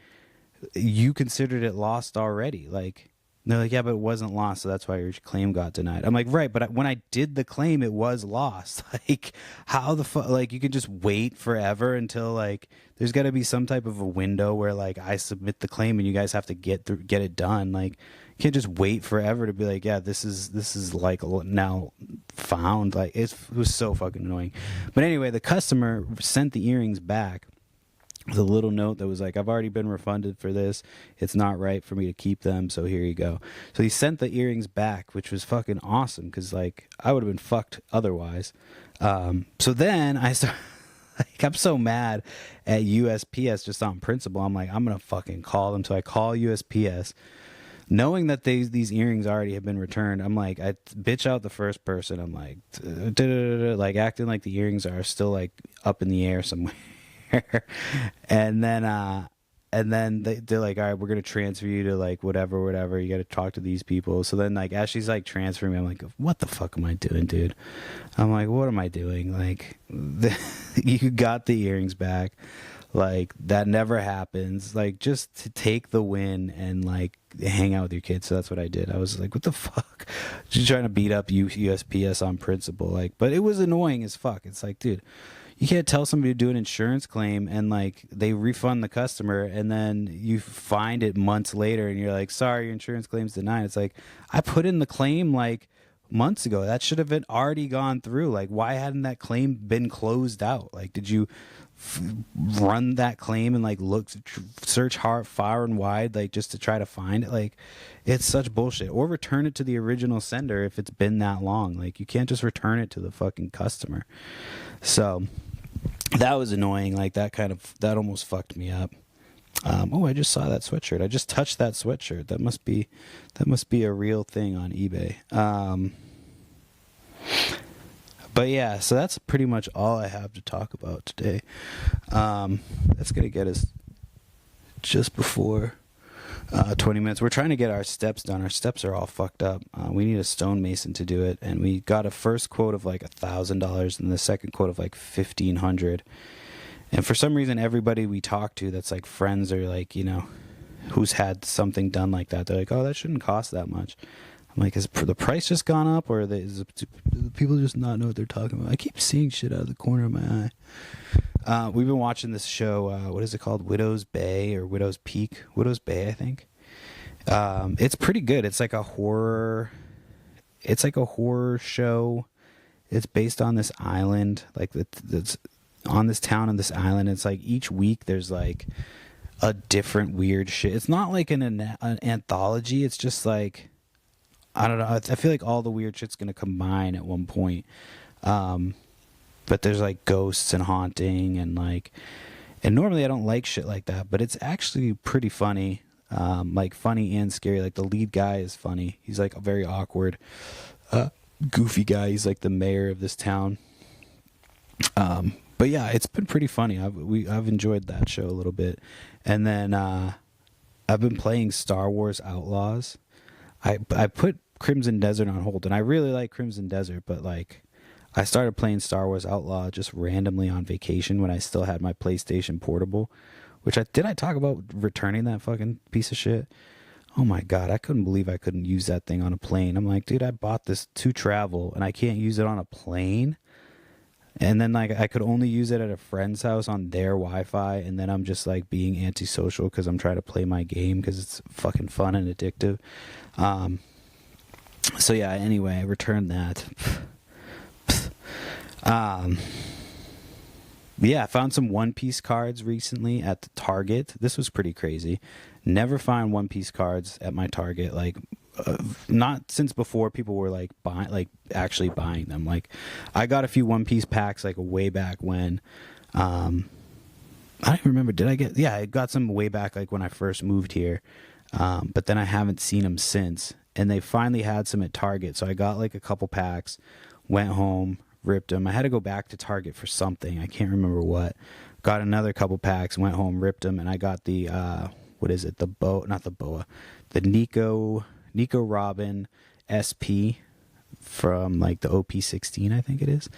You considered it lost already. Like, they're like, yeah, but it wasn't lost, so that's why your claim got denied. I'm like, right, but when I did the claim, it was lost. Like, how the fuck? Like, you can just wait forever until, like, there's got to be some type of a window where, like, I submit the claim and you guys have to get it done. Like, you can't just wait forever to be like, yeah, this is like now found. Like, it was so fucking annoying. But anyway, the customer sent the earrings back with a little note that was like, I've already been refunded for this. It's not right for me to keep them, so here you go. So he sent the earrings back, which was fucking awesome, because, like, I would have been fucked otherwise. So then I start, like, I'm so mad at USPS just on principle. I'm like, I'm going to fucking call them. So I call USPS. Knowing that these earrings already have been returned, I'm like, I bitch out the first person. I'm like, like acting like the earrings are still, like, up in the air somewhere. and then they're like, all right, we're gonna transfer you to, like, whatever, you gotta talk to these people. So then, like, as she's, like, transferring me, I'm like, what the fuck am I doing, dude? I'm like, what am I doing? Like, you got the earrings back. Like, that never happens. Like, just to take the win and, like, hang out with your kids. So that's what I did. I was like, what the fuck? Just trying to beat up USPS on principle. Like, but it was annoying as fuck. It's like, dude, you can't tell somebody to do an insurance claim and, like, they refund the customer, and then you find it months later and you're like, sorry, your insurance claim's denied. It's like, I put in the claim, like, months ago. That should have been already gone through. Like, why hadn't that claim been closed out? Like, did you run that claim and, like, search hard, far and wide, like, just to try to find it? Like, it's such bullshit. Or return it to the original sender if it's been that long. Like, you can't just return it to the fucking customer. So that was annoying. Like, that almost fucked me up. Oh, I just saw that sweatshirt. I just touched that sweatshirt. That must be a real thing on eBay. But yeah, so that's pretty much all I have to talk about today. That's gonna get us just before 20 minutes. We're trying to get our steps done. Our steps are all fucked up. We need a stonemason to do it, and we got a first quote of like $1,000 and the second quote of like $1,500. And for some reason, everybody we talk to that's like friends or, like, you know, who's had something done like that, they're like, oh, that shouldn't cost that much. I'm like, has the price just gone up, or do people just not know what they're talking about? I keep seeing shit out of the corner of my eye. We've been watching this show, what is it called? Widow's Bay or Widow's Peak? Widow's Bay, I think. It's pretty good. It's like a horror show. It's based on this island, like that's on this town and this island. It's like each week there's like a different weird shit. It's not like an anthology. It's just like, I don't know. I feel like all the weird shit's gonna combine at one point. But there's like ghosts and haunting and normally I don't like shit like that, but it's actually pretty funny. Like funny and scary. Like the lead guy is funny. He's like a very awkward, goofy guy. He's like the mayor of this town. But yeah, it's been pretty funny. I've enjoyed that show a little bit. And then I've been playing Star Wars Outlaws. I put Crimson Desert on hold, and I really like Crimson Desert, but like I started playing Star Wars Outlaw just randomly on vacation when I still had my PlayStation Portable, which I talk about returning that fucking piece of shit. Oh my God, I couldn't believe I couldn't use that thing on a plane. I'm like, dude, I bought this to travel and I can't use it on a plane. And then like I could only use it at a friend's house on their Wi-Fi, and then I'm just like being antisocial because I'm trying to play my game because it's fucking fun and addictive. So yeah, anyway, I returned that. Yeah, I found some One Piece cards recently at the Target. This was pretty crazy. Never find One Piece cards at my Target. Like, not since before people were like actually buying them. Like, I got a few One Piece packs like way back when. I don't even remember. I got some way back like when I first moved here. But then I haven't seen them since. and they finally had some at Target. So I got like a couple packs, went home, ripped them. I had to go back to Target for something. I can't remember what. Got another couple packs, went home, ripped them, and I got the, the Nico Robin SP from like the OP16, I think it is,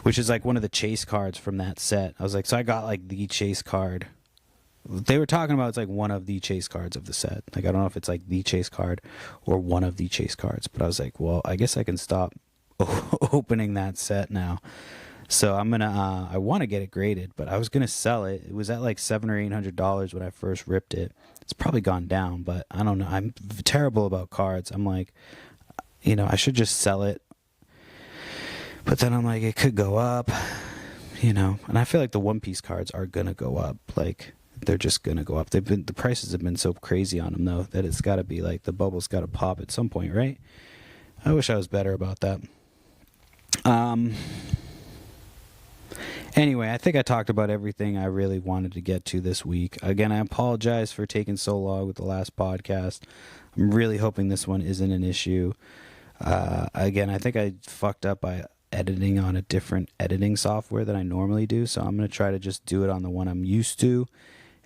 which is like one of the chase cards from that set. I was like, so I got like the chase card. They were talking about it's like one of the chase cards of the set. Like, I don't know if it's like the chase card or one of the chase cards, but I was like, well, I guess I can stop opening that set now. So I'm gonna I want to get it graded, but I was gonna sell it. It was at like $700 or $800 when I first ripped it. It's probably gone down, but I don't know. I'm terrible about cards. I'm like, I should just sell it. But then I'm like, it could go up, and I feel like the One Piece cards are gonna go up. Like, they're just gonna go up. The prices have been so crazy on them though that it's got to be like the bubble's got to pop at some point, right? I wish I was better about that. Anyway, I think I talked about everything I really wanted to get to this week. Again, I apologize for taking so long with the last podcast. I'm really hoping this one isn't an issue. Again, I think I fucked up by editing on a different editing software than I normally do, so I'm going to try to just do it on the one I'm used to,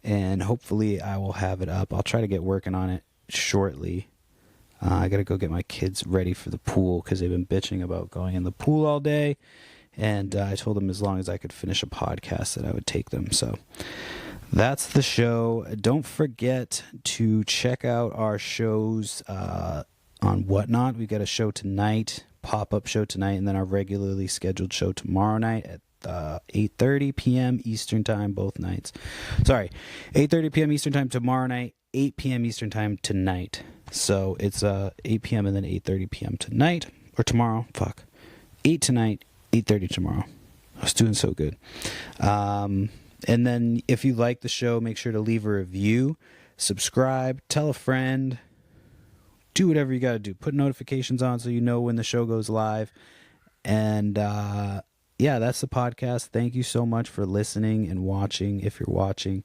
and hopefully I will have it up. I'll try to get working on it shortly. I got to go get my kids ready for the pool because they've been bitching about going in the pool all day. And I told them as long as I could finish a podcast that I would take them. So that's the show. Don't forget to check out our shows on Whatnot. We got a show tonight, pop-up show tonight, and then our regularly scheduled show tomorrow night at 8:30 p.m. Eastern Time, both nights. Sorry, 8:30 p.m. Eastern Time tomorrow night, 8 p.m. Eastern Time tonight. So it's 8 p.m. and then 8:30 p.m. tonight, or tomorrow. 8 tonight, 8:30 tomorrow. I was doing so good. And then if you like the show, make sure to leave a review, subscribe, tell a friend, do whatever you got to do. Put notifications on so you know when the show goes live. And yeah, that's the podcast. Thank you so much for listening and watching, if you're watching.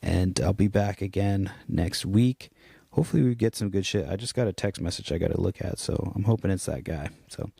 And I'll be back again next week. Hopefully we get some good shit. I just got a text message I got to look at, so I'm hoping it's that guy. So